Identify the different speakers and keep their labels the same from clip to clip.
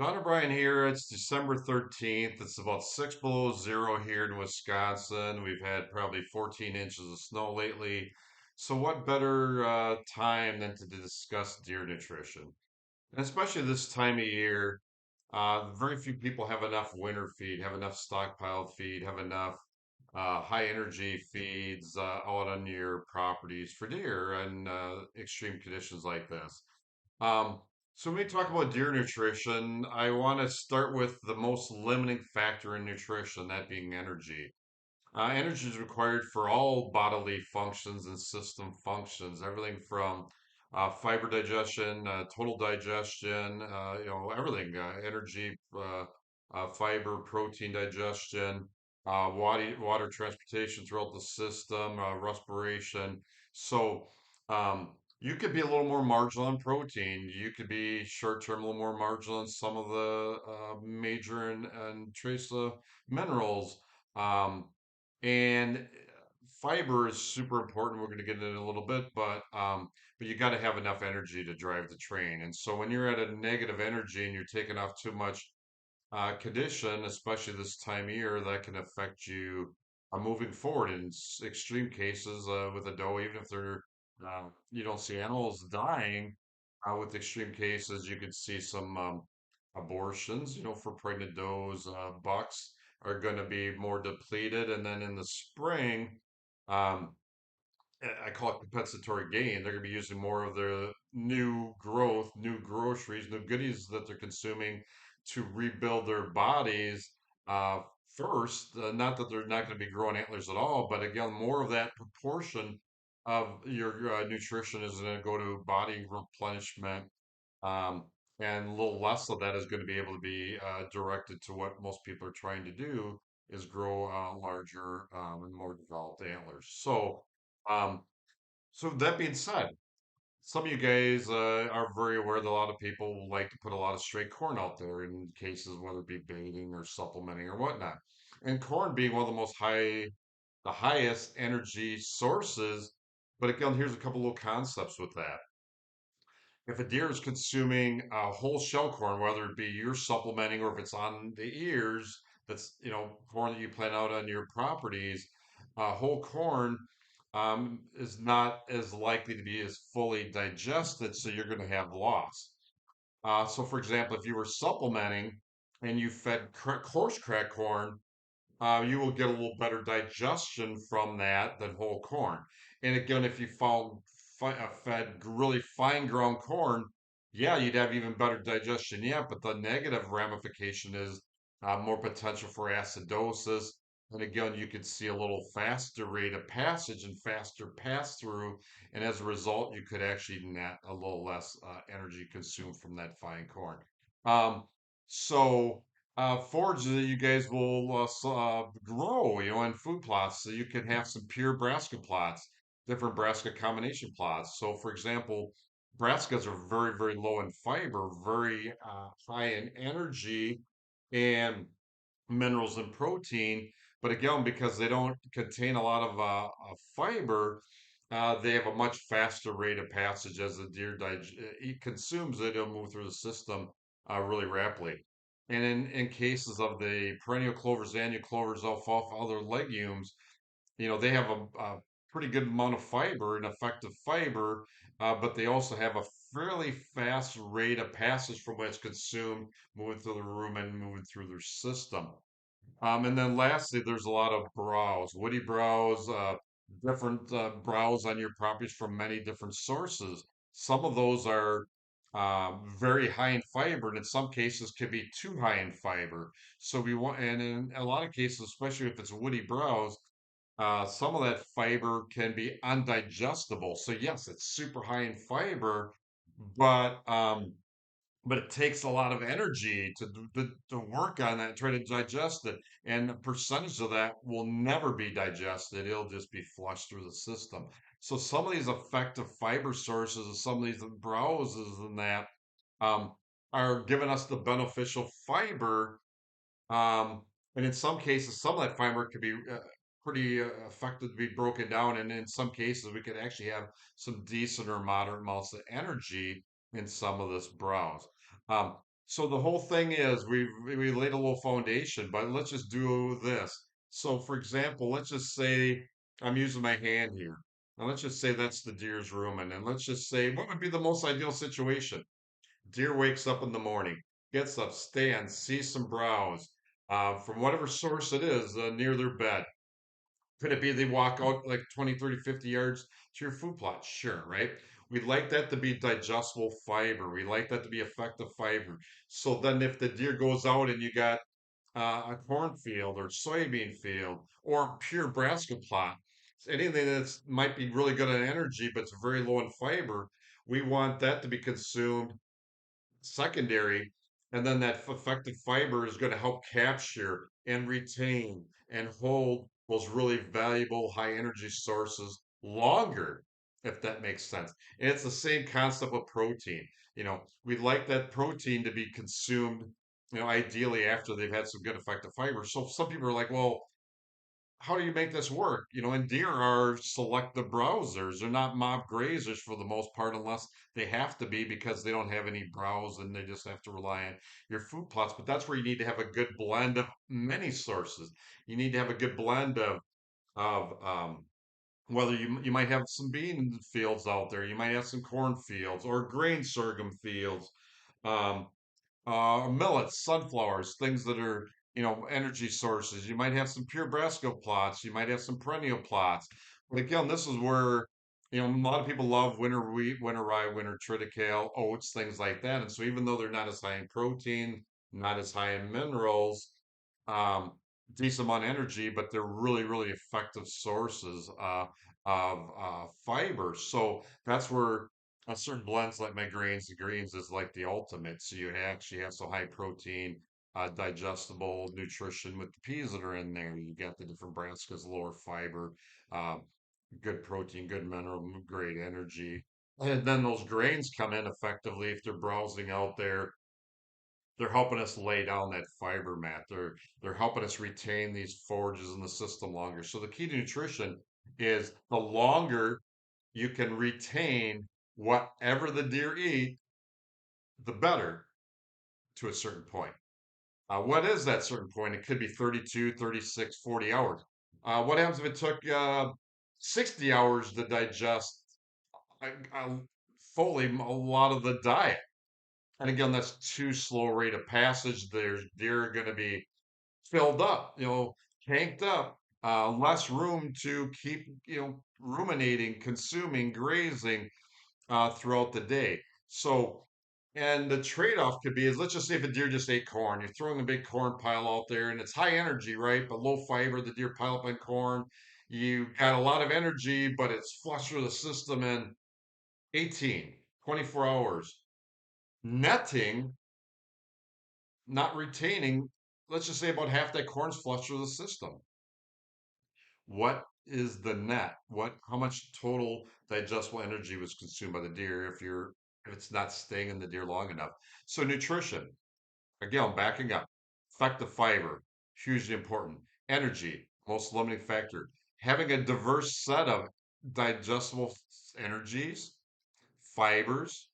Speaker 1: John O'Brien here. It's December 13th. It's about 6 below zero here in Wisconsin. We've had probably 14 inches of snow lately. So, what better time than to discuss deer nutrition? And especially this time of year, very few people have enough winter feed, have enough stockpiled feed, have enough high energy feeds out on your properties for deer and extreme conditions like this. Um, so when we talk about deer nutrition, I want to start with the most limiting factor in nutrition, that being energy. Energy is required for all bodily functions and system functions, everything from fiber digestion, total digestion, everything, energy, fiber, protein digestion, water transportation throughout the system, respiration. So you could be a little more marginal on protein. You could be short term a little more marginal on some of the major and trace minerals. Um, and fiber is super important. We're going to get into it in a little bit, but you got to have enough energy to drive the train. And so when you're at a negative energy and you're taking off too much condition, especially this time of year, that can affect you moving forward. In extreme cases, with a doe, even if you don't see animals dying, with extreme cases, you could see some abortions. For pregnant does, bucks are going to be more depleted, and then in the spring, um, I call it compensatory gain. They're going to be using more of their new growth, new groceries, new goodies that they're consuming to rebuild their bodies uh, first. Not that they're not going to be growing antlers at all, but again, more of that proportion of your nutrition is going to go to body replenishment, um, and a little less of that is going to be able to be directed to what most people are trying to do is grow larger and more developed antlers. Um, so that being said, some of you guys are very aware that a lot of people like to put a lot of straight corn out there in cases whether it be baiting or supplementing or whatnot. And corn being one of the highest energy sources. But again, here's a couple little concepts with that. If a deer is consuming whole shell corn, whether it be you're supplementing or if it's on the ears, that's corn that you plant out on your properties, whole corn is not as likely to be as fully digested, so you're going to have loss. So, for example, if you were supplementing and you fed coarse crack corn, you will get a little better digestion from that than whole corn. And again, if you fed really fine ground corn, yeah, you'd have even better digestion. Yeah, but the negative ramification is more potential for acidosis. And again, you could see a little faster rate of passage and faster pass through. And as a result, you could actually net a little less energy consumed from that fine corn. Um, so, forages that you guys will grow, in food plots. So you can have some pure brassica plots, different brassica combination plots. So, for example, brassicas are very, very low in fiber, very high in energy and minerals and protein. But again, because they don't contain a lot of fiber, they have a much faster rate of passage as the deer consumes it. It'll move through the system really rapidly. And in cases of the perennial clovers, annual clovers, alfalfa, other legumes, they have a pretty good amount of fiber and effective fiber, but they also have a fairly fast rate of passage from when it's consumed, moving through the rumen and moving through their system. And then lastly, there's a lot of browse, woody browse, different browse on your properties from many different sources. Some of those are very high in fiber, and in some cases can be too high in fiber. So and in a lot of cases, especially if it's woody browse, some of that fiber can be undigestible. So yes, it's super high in fiber, but it takes a lot of energy to work on that, try to digest it. And a percentage of that will never be digested. It'll just be flushed through the system. So some of these effective fiber sources and some of these browses and that um, are giving us the beneficial fiber. And in some cases, some of that fiber could be pretty effective to be broken down. And in some cases, we could actually have some decent or moderate amounts of energy in some of this browse. So the whole thing is we laid a little foundation, but let's just do this. So for example, let's just say I'm using my hand here. Now let's just say that's the deer's room, and then let's just say what would be the most ideal situation? Deer wakes up in the morning, gets up, stands, sees some browse from whatever source it is near their bed. Could it be they walk out like 20, 30, 50 yards to your food plot? Sure, right? We'd like that to be digestible fiber. We like that to be effective fiber. So then if the deer goes out and you got a cornfield or soybean field or pure brassica plot, anything that's might be really good on energy but it's very low in fiber, we want that to be consumed secondary, and then that effective fiber is going to help capture and retain and hold those really valuable high energy sources longer, if that makes sense. And it's the same concept with protein. We'd like that protein to be consumed, ideally after they've had some good effective fiber. So some people are like, well, how do you make this work? And deer are selective browsers. They're not mob grazers for the most part, unless they have to be because they don't have any browse and they just have to rely on your food plots. But that's where you need to have a good blend of many sources. You need to have a good blend of whether you might have some bean fields out there, you might have some corn fields or grain sorghum fields. Um, millets, sunflowers, things that are, energy sources. You might have some pure brassica plots. You might have some perennial plots. But again, this is where, a lot of people love winter wheat, winter rye, winter triticale, oats, things like that. And so even though they're not as high in protein, not as high in minerals, um, decent amount of energy, but they're really, really effective sources of fiber. So that's where certain blends like my grains, the greens is like the ultimate. So you actually have so high protein, digestible nutrition with the peas that are in there. You got the different brassicas, lower fiber, uh, good protein, good mineral, great energy. And then those grains come in effectively if they're browsing out there. They're helping us lay down that fiber mat. They're helping us retain these forages in the system longer. So the key to nutrition is the longer you can retain whatever the deer eat, the better to a certain point. What is that certain point? It could be 32, 36, 40 hours. What happens if it took 60 hours to digest uh, fully a lot of the diet? And again, that's too slow rate of passage. There's deer are going to be filled up, tanked up, less room to keep, ruminating, consuming, grazing throughout the day. So, and the trade-off could be is let's just say if a deer just ate corn, you're throwing a big corn pile out there and it's high energy, right? But low fiber, the deer pile up on corn. You got a lot of energy, but it's flush through the system in 18, 24 hours. Netting, not retaining, let's just say about half that corn's flushed through the system. What is the net? How much total digestible energy was consumed by the deer if it's not staying in the deer long enough? So nutrition, again, backing up, effective fiber, hugely important. Energy, most limiting factor. Having a diverse set of digestible energies, fibers,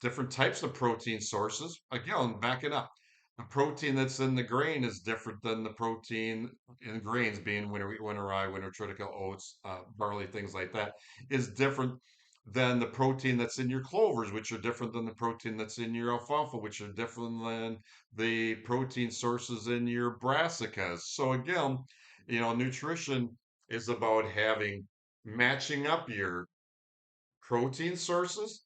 Speaker 1: different types of protein sources. Again, back it up. The protein that's in the grain is different than the protein in grains, being winter wheat, winter rye, winter triticale, oats, barley, things like that, is different than the protein that's in your clovers, which are different than the protein that's in your alfalfa, which are different than the protein sources in your brassicas. So again, nutrition is about having matching up your protein sources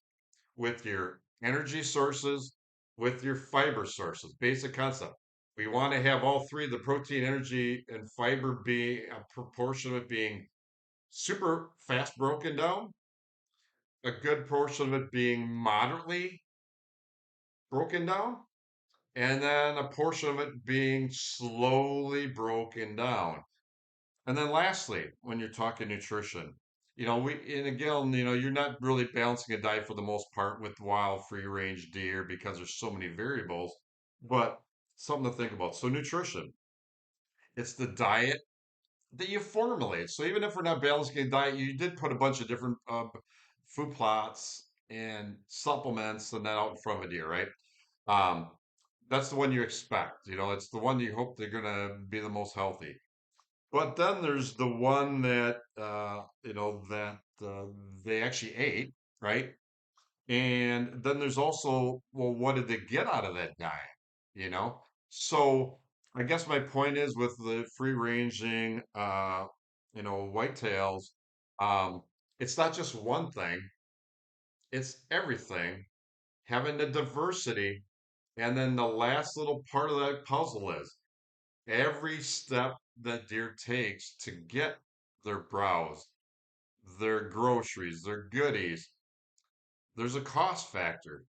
Speaker 1: with your energy sources, with your fiber sources. Basic concept. We want to have all three, the protein, energy, and fiber be a proportion of it being super fast broken down, a good portion of it being moderately broken down, and then a portion of it being slowly broken down. And then lastly, when you're talking nutrition, and again, you're not really balancing a diet for the most part with wild free range deer because there's so many variables, but something to think about. So nutrition, it's the diet that you formulate. So even if we're not balancing a diet, you did put a bunch of different food plots and supplements and that out in front of a deer, right? Um, That's the one you expect. It's the one you hope they're gonna be the most healthy. But then there's the one that they actually ate, right? And then there's also, well, what did they get out of that diet? You know? So I guess my point is with the free ranging whitetails, um, it's not just one thing, it's everything, having the diversity. And then the last little part of that puzzle is every step that deer takes to get their browse, their groceries, their goodies, there's a cost factor.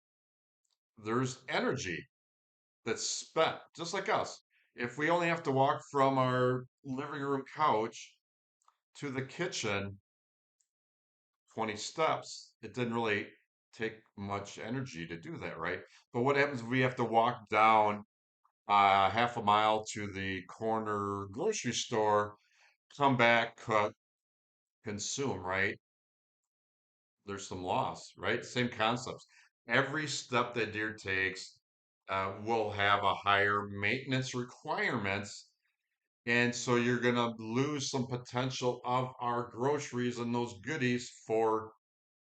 Speaker 1: There's energy that's spent, just like us. If we only have to walk from our living room couch to the kitchen 20 steps, it didn't really take much energy to do that, right? But what happens if we have to walk down half a mile to the corner grocery store, come back, cook, consume, right? There's some loss, right? Same concepts. Every step that deer takes will have a higher maintenance requirements. And so you're going to lose some potential of our groceries and those goodies for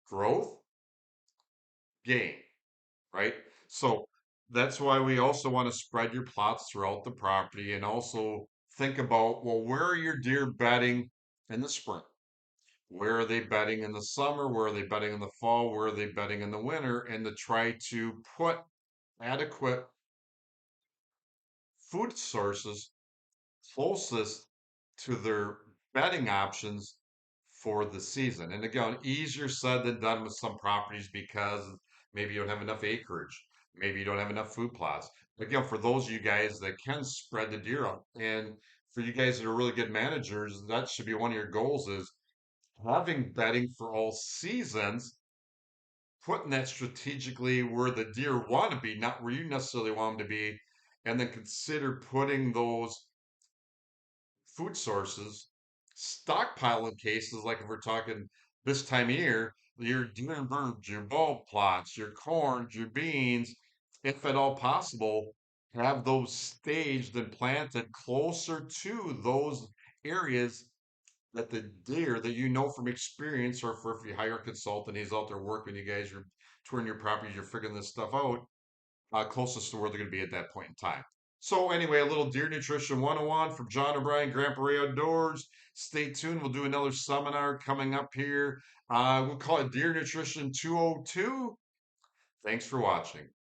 Speaker 1: growth, gain, right? So that's why we also want to spread your plots throughout the property and also think about, well, where are your deer bedding in the spring? Where are they bedding in the summer? Where are they bedding in the fall? Where are they bedding in the winter? And to try to put adequate food sources closest to their bedding options for the season. And again, easier said than done with some properties because maybe you don't have enough acreage. Maybe you don't have enough food plots. Again, for those of you guys that can spread the deer out, and for you guys that are really good managers, that should be one of your goals is having bedding for all seasons, putting that strategically where the deer want to be, not where you necessarily want them to be, and then consider putting those food sources, stockpiling cases, like if we're talking this time of year, your deer birds, your bulb plots, your corn, your beans, if at all possible, have those staged and planted closer to those areas that the deer that you know from experience, or for if you hire a consultant, he's out there working, you guys are touring your properties, you're figuring this stuff out, closest to where they're going to be at that point in time. So anyway, a little deer nutrition 101 from John O'Brien, Grandpa Ray Outdoors. Stay tuned. We'll do another seminar coming up here. We'll call it Deer Nutrition 202. Thanks for watching.